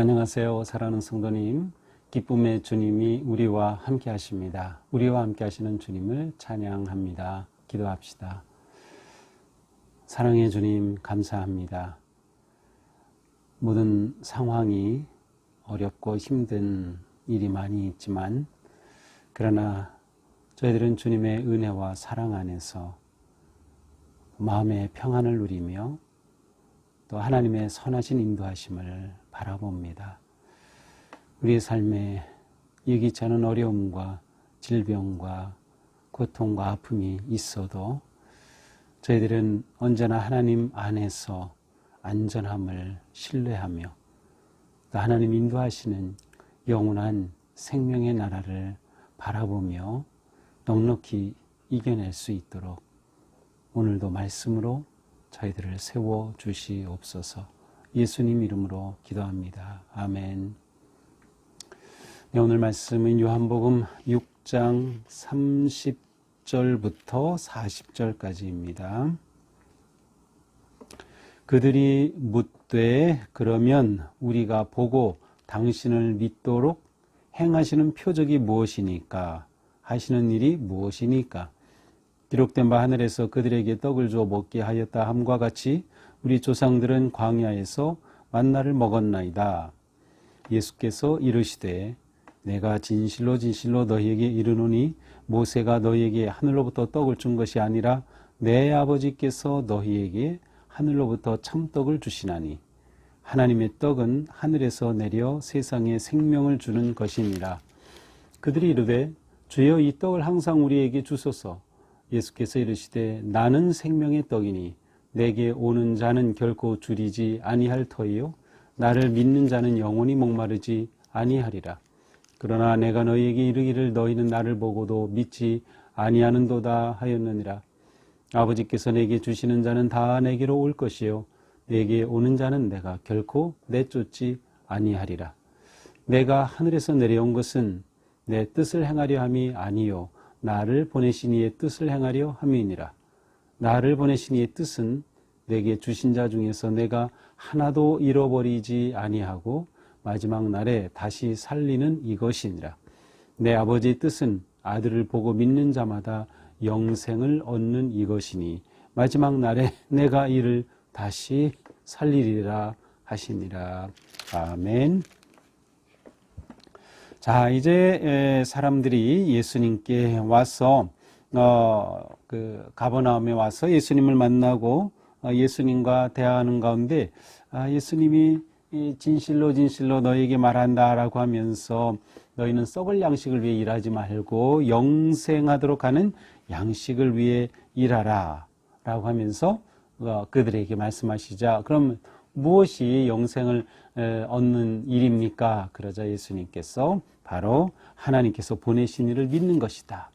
안녕하세요. 사랑하는 성도님, 기쁨의 주님이 우리와 함께 하십니다. 우리와 함께 하시는 주님을 찬양합니다. 기도합시다. 사랑의 주님, 감사합니다. 모든 상황이 어렵고 힘든 일이 많이 있지만, 그러나 저희들은 주님의 은혜와 사랑 안에서 마음의 평안을 누리며 또 하나님의 선하신 인도하심을 바라봅니다. 우리의 삶에 예기치 않은 어려움과 질병과 고통과 아픔이 있어도 저희들은 언제나 하나님 안에서 안전함을 신뢰하며 또 하나님 인도하시는 영원한 생명의 나라를 바라보며 넉넉히 이겨낼 수 있도록 오늘도 말씀으로 저희들을 세워주시옵소서. 예수님 이름으로 기도합니다. 아멘. 네, 오늘 말씀은 요한복음 6장 30절부터 40절까지입니다. 그들이 묻되 그러면 우리가 보고 당신을 믿도록 행하시는 표적이 무엇이니까? 하시는 일이 무엇이니까? 기록된 바 하늘에서 그들에게 떡을 주어 먹게 하였다 함과 같이 우리 조상들은 광야에서 만나를 먹었나이다. 예수께서 이르시되 내가 진실로 진실로 너희에게 이르노니 모세가 너희에게 하늘로부터 떡을 준 것이 아니라 내 아버지께서 너희에게 하늘로부터 참떡을 주시나니 하나님의 떡은 하늘에서 내려 세상에 생명을 주는 것이니라. 그들이 이르되 주여 이 떡을 항상 우리에게 주소서. 예수께서 이르시되 나는 생명의 떡이니 내게 오는 자는 결코 줄이지 아니할 터이요 나를 믿는 자는 영원히 목마르지 아니하리라. 그러나 내가 너희에게 이르기를 너희는 나를 보고도 믿지 아니하는도다 하였느니라. 아버지께서 내게 주시는 자는 다 내게로 올 것이요 내게 오는 자는 내가 결코 내쫓지 아니하리라. 내가 하늘에서 내려온 것은 내 뜻을 행하려 함이 아니요 나를 보내신 이의 뜻을 행하려 함이니라. 나를 보내신 이의 뜻은 내게 주신 자 중에서 내가 하나도 잃어버리지 아니하고 마지막 날에 다시 살리는 이것이니라. 내 아버지의 뜻은 아들을 보고 믿는 자마다 영생을 얻는 이것이니 마지막 날에 내가 이를 다시 살리리라 하시니라. 아멘. 자, 이제 사람들이 예수님께 와서 가버나움에 와서 예수님을 만나고 예수님과 대화하는 가운데 예수님이 진실로 진실로 너희에게 말한다라고 하면서 너희는 썩을 양식을 위해 일하지 말고 영생하도록 하는 양식을 위해 일하라 라고 하면서 그들에게 말씀하시자 그럼 무엇이 영생을 얻는 일입니까? 그러자 예수님께서 바로 하나님께서 보내신 이를 믿는 것이다.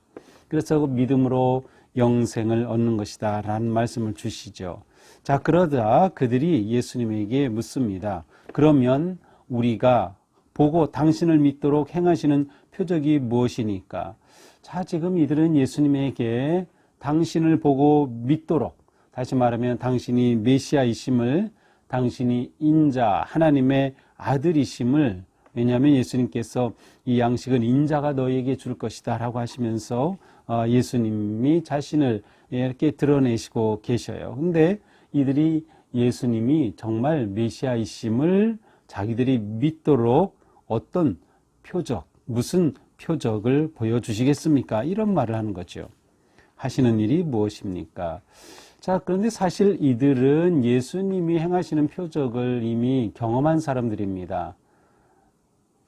그래서 그 믿음으로 영생을 얻는 것이다 라는 말씀을 주시죠. 자, 그러자 그들이 예수님에게 묻습니다. 그러면 우리가 보고 당신을 믿도록 행하시는 표적이 무엇이니까? 자, 지금 이들은 예수님에게 당신을 보고 믿도록, 다시 말하면 당신이 메시아이심을, 당신이 인자, 하나님의 아들이심을, 왜냐하면 예수님께서 이 양식은 인자가 너희에게 줄 것이다 라고 하시면서 예수님이 자신을 이렇게 드러내시고 계셔요. 근데 이들이 예수님이 정말 메시아이심을 자기들이 믿도록 어떤 표적, 무슨 표적을 보여주시겠습니까? 이런 말을 하는 거죠. 하시는 일이 무엇입니까? 자, 그런데 사실 이들은 예수님이 행하시는 표적을 이미 경험한 사람들입니다.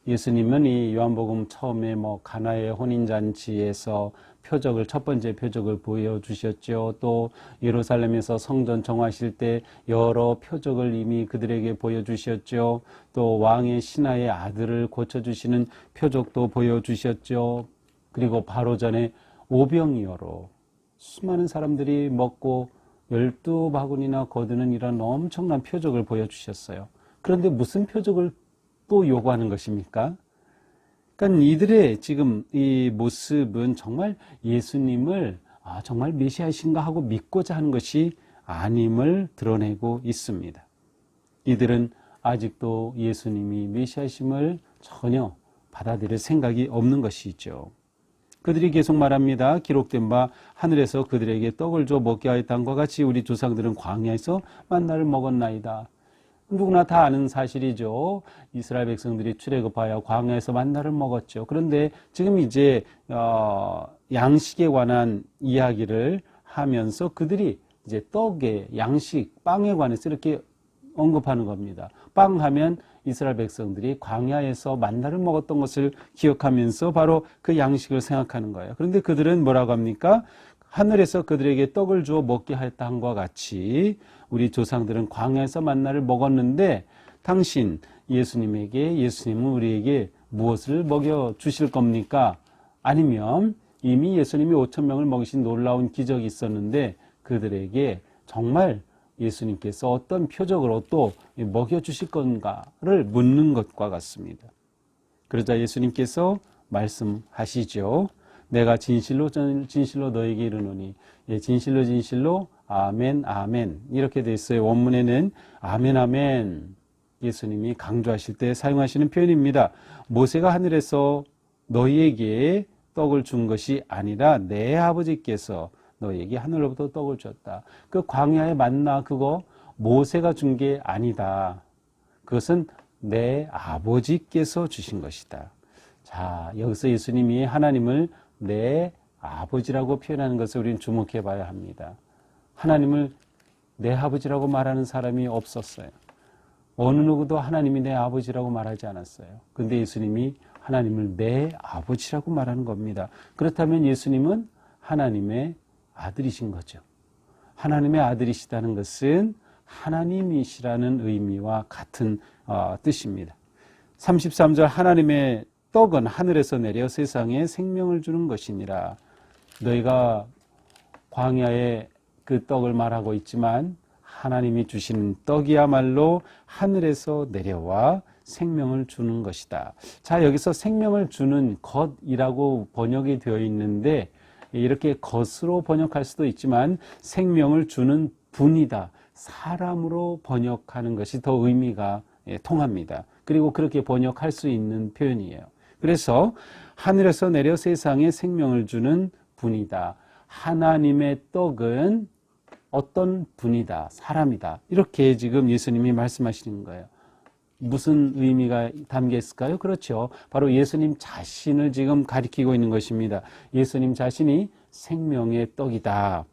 예수님은 이 요한복음 처음에 가나의 혼인잔치에서 표적을, 첫 번째 표적을 보여주셨죠. 또 예루살렘에서 성전 정하실 때 여러 표적을 이미 그들에게 보여주셨죠. 또 왕의 신하의 아들을 고쳐주시는 표적도 보여주셨죠. 그리고 바로 전에 오병이어로 수많은 사람들이 먹고 12바구니나 거두는 이런 엄청난 표적을 보여주셨어요. 그런데 무슨 표적을 또 요구하는 것입니까? 그러니까 이들의 지금 이 모습은 정말 예수님을 정말 메시아이신가 하고 믿고자 하는 것이 아님을 드러내고 있습니다. 이들은 아직도 예수님이 메시아심을 전혀 받아들일 생각이 없는 것이죠. 그들이 계속 말합니다. 기록된 바 하늘에서 그들에게 떡을 줘 먹게 하였다는 것 같이 우리 조상들은 광야에서 만나를 먹었나이다. 누구나 다 아는 사실이죠. 이스라엘 백성들이 출애굽하여 광야에서 만나를 먹었죠. 그런데 지금 이제 양식에 관한 이야기를 하면서 그들이 이제 떡의 양식, 빵에 관해서 이렇게 언급하는 겁니다. 빵 하면 이스라엘 백성들이 광야에서 만나를 먹었던 것을 기억하면서 바로 그 양식을 생각하는 거예요. 그런데 그들은 뭐라고 합니까? 하늘에서 그들에게 떡을 주어 먹게 하였다 한 것과 같이 우리 조상들은 광야에서 만나를 먹었는데 당신 예수님은 우리에게 무엇을 먹여 주실 겁니까? 아니면 이미 예수님이 5,000명을 먹이신 놀라운 기적이 있었는데 그들에게 정말 예수님께서 어떤 표적으로 또 먹여주실 건가를 묻는 것과 같습니다. 그러자 예수님께서 말씀하시죠. 내가 진실로 너에게 이르노니, 진실로 아멘 아멘 이렇게 돼 있어요. 원문에는 아멘 아멘 예수님이 강조하실 때 사용하시는 표현입니다. 모세가 하늘에서 너희에게 떡을 준 것이 아니라 내 아버지께서 너에게 하늘로부터 떡을 줬다. 그 광야의 만나 그거 모세가 준 게 아니다. 그것은 내 아버지께서 주신 것이다. 자, 여기서 예수님이 하나님을 내 아버지라고 표현하는 것을 우리는 주목해 봐야 합니다. 하나님을 내 아버지라고 말하는 사람이 없었어요. 어느 누구도 하나님이 내 아버지라고 말하지 않았어요. 그런데 예수님이 하나님을 내 아버지라고 말하는 겁니다. 그렇다면 예수님은 하나님의 아들이신 거죠. 하나님의 아들이시다는 것은 하나님이시라는 의미와 같은 뜻입니다. 33절 하나님의 떡은 하늘에서 내려 세상에 생명을 주는 것이니라. 너희가 광야에 그 떡을 말하고 있지만 하나님이 주신 떡이야말로 하늘에서 내려와 생명을 주는 것이다. 자, 여기서 생명을 주는 것이라고 번역이 되어 있는데 이렇게 것으로 번역할 수도 있지만 생명을 주는 분이다. 사람으로 번역하는 것이 더 의미가 통합니다. 그리고 그렇게 번역할 수 있는 표현이에요. 그래서 하늘에서 내려 세상에 생명을 주는 분이다. 하나님의 떡은 어떤 분이다. 사람이다. 이렇게 지금 예수님이 말씀하시는 거예요. 무슨 의미가 담겨 있을까요? 그렇죠. 바로 예수님 자신을 지금 가리키고 있는 것입니다. 예수님 자신이 생명의 떡이다.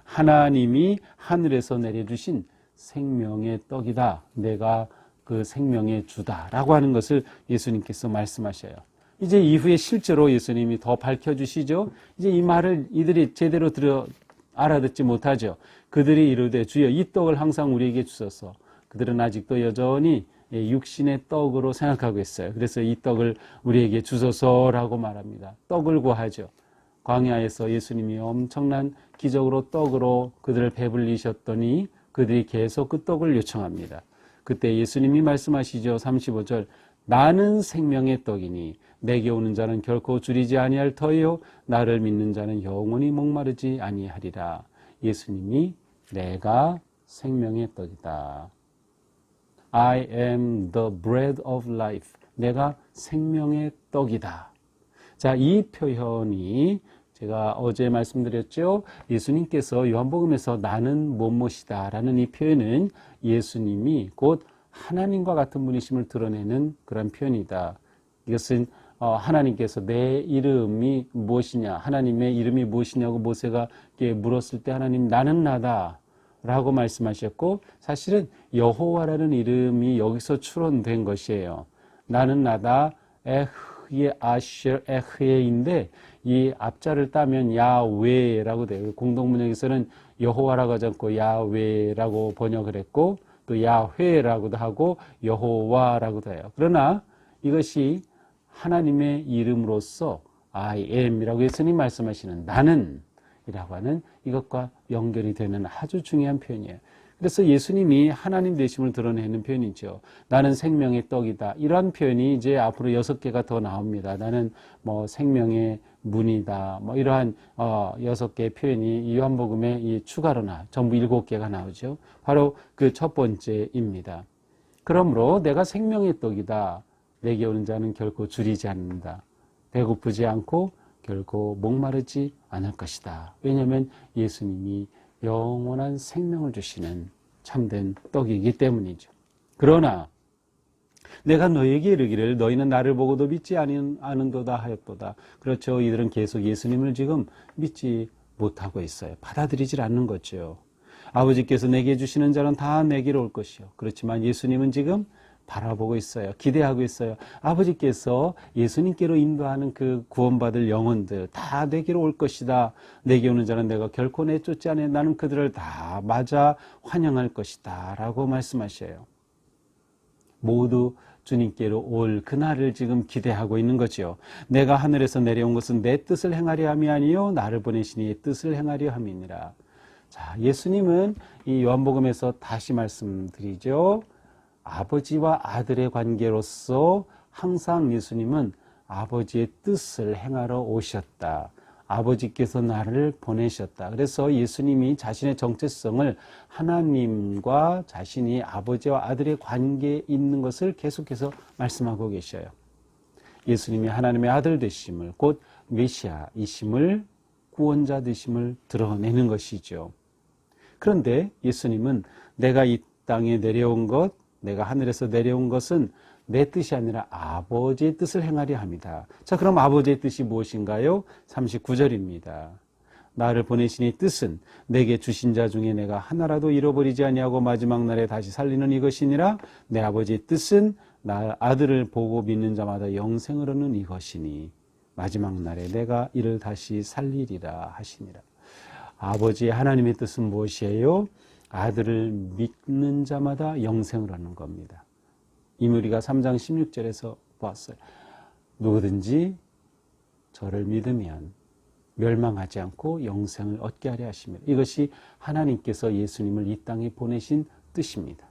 하나님이 하늘에서 내려주신 생명의 떡이다. 내가 그 생명의 주다라고 하는 것을 예수님께서 말씀하셔요. 이제 이후에 실제로 예수님이 더 밝혀주시죠. 이제 이 말을 이들이 제대로 알아듣지 못하죠. 그들이 이르되 주여 이 떡을 항상 우리에게 주소서. 그들은 아직도 여전히 육신의 떡으로 생각하고 있어요. 그래서 이 떡을 우리에게 주소서라고 말합니다. 떡을 구하죠. 광야에서 예수님이 엄청난 기적으로 떡으로 그들을 배불리셨더니 그들이 계속 그 떡을 요청합니다. 그때 예수님이 말씀하시죠. 35절 나는 생명의 떡이니 내게 오는 자는 결코 줄이지 아니할 터이요 나를 믿는 자는 영원히 목마르지 아니하리라. 예수님이 내가 생명의 떡이다. I am the bread of life. 내가 생명의 떡이다. 자, 이 표현이 제가 어제 말씀드렸죠. 예수님께서 요한복음에서 나는 뭐뭐이다 라는 이 표현은 예수님이 곧 하나님과 같은 분이심을 드러내는 그런 표현이다. 이것은 하나님께서 내 이름이 무엇이냐, 하나님의 이름이 무엇이냐고 모세가 물었을 때 하나님 나는 나다 라고 말씀하셨고 사실은 여호와라는 이름이 여기서 추론된 것이에요. 나는 나다 에흐예 아셔 에흐예인데 이 앞자를 따면 야외라고 돼요. 공동문역에서는 여호와라고 하지 않고 야외라고 번역을 했고 또 야훼라고도 하고 여호와라고도 해요. 그러나 이것이 하나님의 이름으로서 I am이라고 예수님 말씀하시는 나는 이라고 하는 이것과 연결이 되는 아주 중요한 표현이에요. 그래서 예수님이 하나님 되심을 드러내는 표현이죠. 나는 생명의 떡이다. 이러한 표현이 이제 앞으로 6개가 더 나옵니다. 나는 뭐 생명의 문이다. 뭐 이러한 6개의 표현이 이 요한복음에 이 추가로 전부 7개가 나오죠. 바로 그 첫 번째입니다. 그러므로 내가 생명의 떡이다. 내게 오는 자는 결코 줄이지 않는다. 배고프지 않고 결코 목마르지 않을 것이다. 왜냐하면 예수님이 영원한 생명을 주시는 참된 떡이기 때문이죠. 그러나 내가 너에게 이르기를 너희는 나를 보고도 믿지 않은도다 하였도다. 그렇죠. 이들은 계속 예수님을 지금 믿지 못하고 있어요. 받아들이질 않는 거죠. 아버지께서 내게 주시는 자는 다 내게로 올 것이요. 그렇지만 예수님은 지금 바라보고 있어요. 기대하고 있어요. 아버지께서 예수님께로 인도하는 그 구원받을 영혼들 다 내게로 올 것이다. 내게 오는 자는 내가 결코 내쫓지 않아. 나는 그들을 다 맞아 환영할 것이다. 라고 말씀하셔요. 모두 주님께로 올 그날을 지금 기대하고 있는 거죠. 내가 하늘에서 내려온 것은 내 뜻을 행하려 함이 아니요 나를 보내신 이의 뜻을 행하려 함이니라. 자, 예수님은 이 요한복음에서 다시 말씀드리죠. 아버지와 아들의 관계로서 항상 예수님은 아버지의 뜻을 행하러 오셨다. 아버지께서 나를 보내셨다. 그래서 예수님이 자신의 정체성을 하나님과 자신이 아버지와 아들의 관계에 있는 것을 계속해서 말씀하고 계셔요. 예수님이 하나님의 아들 되심을, 곧 메시아이심을, 구원자 되심을 드러내는 것이죠. 그런데 예수님은 내가 이 땅에 내려온 것, 내가 하늘에서 내려온 것은 내 뜻이 아니라 아버지의 뜻을 행하려 합니다. 자, 그럼 아버지의 뜻이 무엇인가요? 39절입니다. 나를 보내신 이 뜻은 내게 주신 자 중에 내가 하나라도 잃어버리지 아니하고 마지막 날에 다시 살리는 이것이니라. 내 아버지의 뜻은 나 아들을 보고 믿는 자마다 영생을 얻는 이것이니 마지막 날에 내가 이를 다시 살리리라 하시니라. 아버지의 하나님의 뜻은 무엇이에요? 아들을 믿는 자마다 영생을 얻는 겁니다. 이미 우리가 3장 16절에서 보았어요. 누구든지 저를 믿으면 멸망하지 않고 영생을 얻게 하려 하십니다. 이것이 하나님께서 예수님을 이 땅에 보내신 뜻입니다.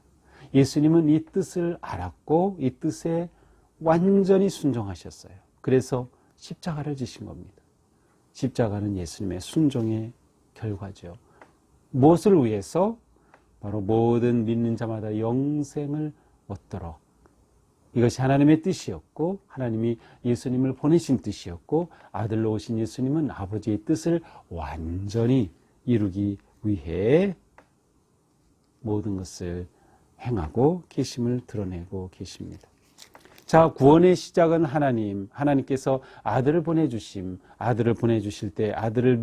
예수님은 이 뜻을 알았고 이 뜻에 완전히 순종하셨어요. 그래서 십자가를 지신 겁니다. 십자가는 예수님의 순종의 결과죠. 무엇을 위해서? 바로 모든 믿는 자마다 영생을 얻도록. 이것이 하나님의 뜻이었고 하나님이 예수님을 보내신 뜻이었고 아들로 오신 예수님은 아버지의 뜻을 완전히 이루기 위해 모든 것을 행하고 계심을 드러내고 계십니다. 자, 구원의 시작은 하나님께서 아들을 보내주실 때 아들을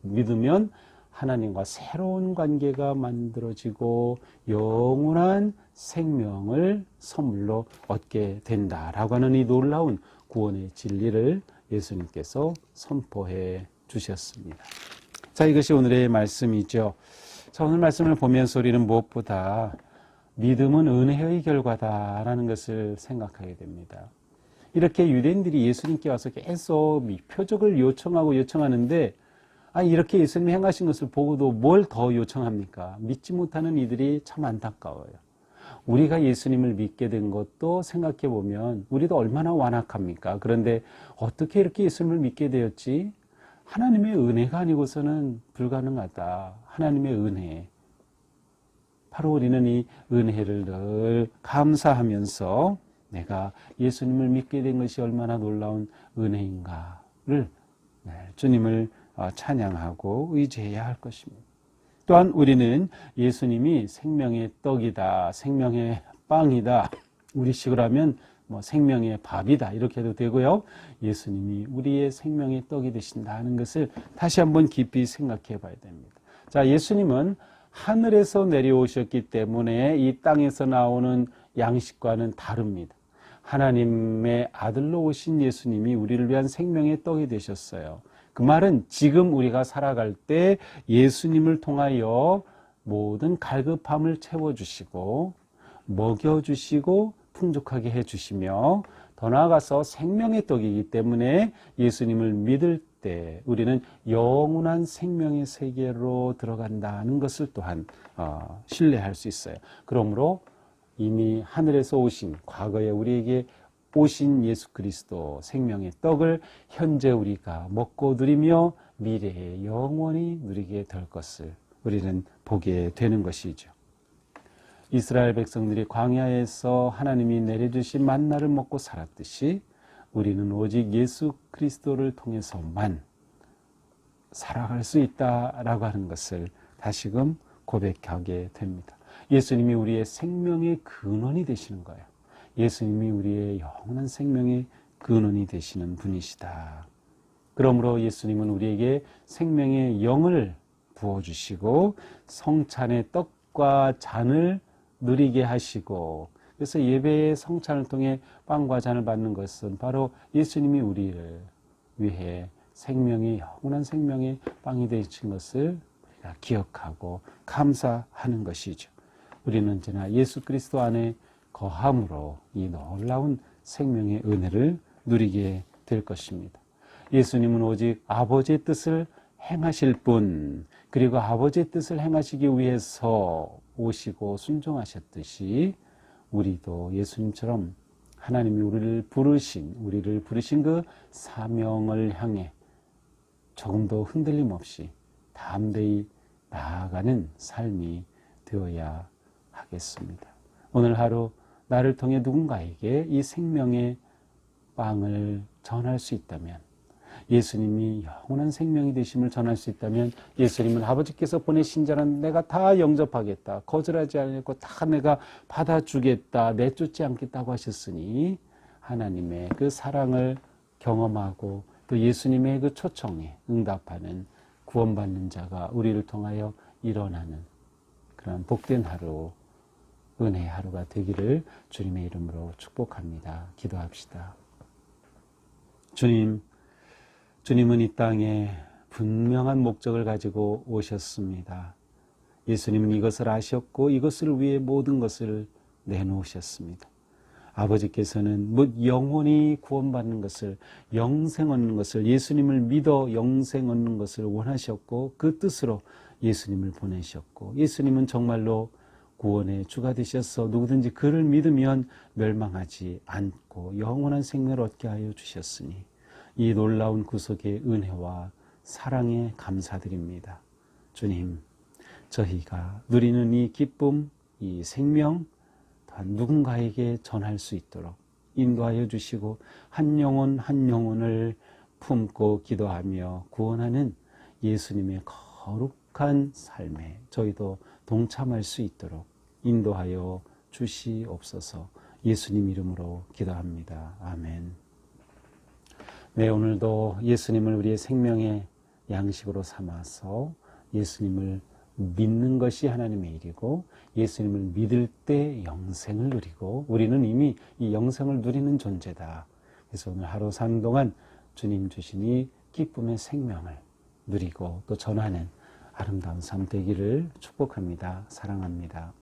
믿으면 하나님과 새로운 관계가 만들어지고 영원한 생명을 선물로 얻게 된다라고 하는 이 놀라운 구원의 진리를 예수님께서 선포해 주셨습니다. 자, 이것이 오늘의 말씀이죠. 자, 오늘 말씀을 보면서 우리는 무엇보다 믿음은 은혜의 결과다라는 것을 생각하게 됩니다. 이렇게 유대인들이 예수님께 와서 계속 표적을 요청하는데 이렇게 예수님이 행하신 것을 보고도 뭘 더 요청합니까? 믿지 못하는 이들이 참 안타까워요. 우리가 예수님을 믿게 된 것도 생각해 보면 우리도 얼마나 완악합니까? 그런데 어떻게 이렇게 예수님을 믿게 되었지? 하나님의 은혜가 아니고서는 불가능하다. 하나님의 은혜. 바로 우리는 이 은혜를 늘 감사하면서 내가 예수님을 믿게 된 것이 얼마나 놀라운 은혜인가를 주님을 찬양하고 의지해야 할 것입니다. 또한 우리는 예수님이 생명의 떡이다, 생명의 빵이다, 우리식으로 하면 생명의 밥이다 이렇게 해도 되고요. 예수님이 우리의 생명의 떡이 되신다는 것을 다시 한번 깊이 생각해 봐야 됩니다. 자, 예수님은 하늘에서 내려오셨기 때문에 이 땅에서 나오는 양식과는 다릅니다. 하나님의 아들로 오신 예수님이 우리를 위한 생명의 떡이 되셨어요. 그 말은 지금 우리가 살아갈 때 예수님을 통하여 모든 갈급함을 채워주시고 먹여주시고 풍족하게 해주시며 더 나아가서 생명의 떡이기 때문에 예수님을 믿을 때 우리는 영원한 생명의 세계로 들어간다는 것을 또한 신뢰할 수 있어요. 그러므로 이미 하늘에서 오신 과거에 우리에게 오신 예수 그리스도 생명의 떡을 현재 우리가 먹고 누리며 미래에 영원히 누리게 될 것을 우리는 보게 되는 것이죠. 이스라엘 백성들이 광야에서 하나님이 내려주신 만나를 먹고 살았듯이 우리는 오직 예수 그리스도를 통해서만 살아갈 수 있다라고 하는 것을 다시금 고백하게 됩니다. 예수님이 우리의 생명의 근원이 되시는 거예요. 예수님이 우리의 영원한 생명의 근원이 되시는 분이시다. 그러므로 예수님은 우리에게 생명의 영을 부어주시고 성찬의 떡과 잔을 누리게 하시고, 그래서 예배의 성찬을 통해 빵과 잔을 받는 것은 바로 예수님이 우리를 위해 생명의 영원한 생명의 빵이 되신 것을 우리가 기억하고 감사하는 것이죠. 우리는 언제나 예수 그리스도 안에 거함으로 이 놀라운 생명의 은혜를 누리게 될 것입니다. 예수님은 오직 아버지의 뜻을 행하실 분, 그리고 아버지의 뜻을 행하시기 위해서 오시고 순종하셨듯이 우리도 예수님처럼 하나님이 우리를 부르신 그 사명을 향해 조금도 흔들림 없이 담대히 나아가는 삶이 되어야 하겠습니다. 오늘 하루 나를 통해 누군가에게 이 생명의 빵을 전할 수 있다면, 예수님이 영원한 생명이 되심을 전할 수 있다면, 예수님은 아버지께서 보내신 자는 내가 다 영접하겠다, 거절하지 않고 다 내가 받아주겠다, 내쫓지 않겠다고 하셨으니 하나님의 그 사랑을 경험하고 또 예수님의 그 초청에 응답하는 구원받는 자가 우리를 통하여 일어나는 그런 복된 하루, 은혜의 하루가 되기를 주님의 이름으로 축복합니다. 기도합시다. 주님은 이 땅에 분명한 목적을 가지고 오셨습니다. 예수님은 이것을 아셨고 이것을 위해 모든 것을 내놓으셨습니다. 아버지께서는 영원히 구원받는 것을, 영생 얻는 것을, 예수님을 믿어 영생 얻는 것을 원하셨고 그 뜻으로 예수님을 보내셨고, 예수님은 정말로 구원의 주가 되셔서 누구든지 그를 믿으면 멸망하지 않고 영원한 생명을 얻게 하여 주셨으니 이 놀라운 구속의 은혜와 사랑에 감사드립니다. 주님, 저희가 누리는 이 기쁨, 이 생명 또한 누군가에게 전할 수 있도록 인도하여 주시고 한 영혼 한 영혼을 품고 기도하며 구원하는 예수님의 거룩한 삶에 저희도 동참할 수 있도록 인도하여 주시옵소서. 예수님 이름으로 기도합니다. 아멘. 네, 오늘도 예수님을 우리의 생명의 양식으로 삼아서 예수님을 믿는 것이 하나님의 일이고 예수님을 믿을 때 영생을 누리고 우리는 이미 이 영생을 누리는 존재다. 그래서 오늘 하루 사는 동안 주님 주신 이 기쁨의 생명을 누리고 또 전하는 아름다운 삶 되기를 축복합니다. 사랑합니다.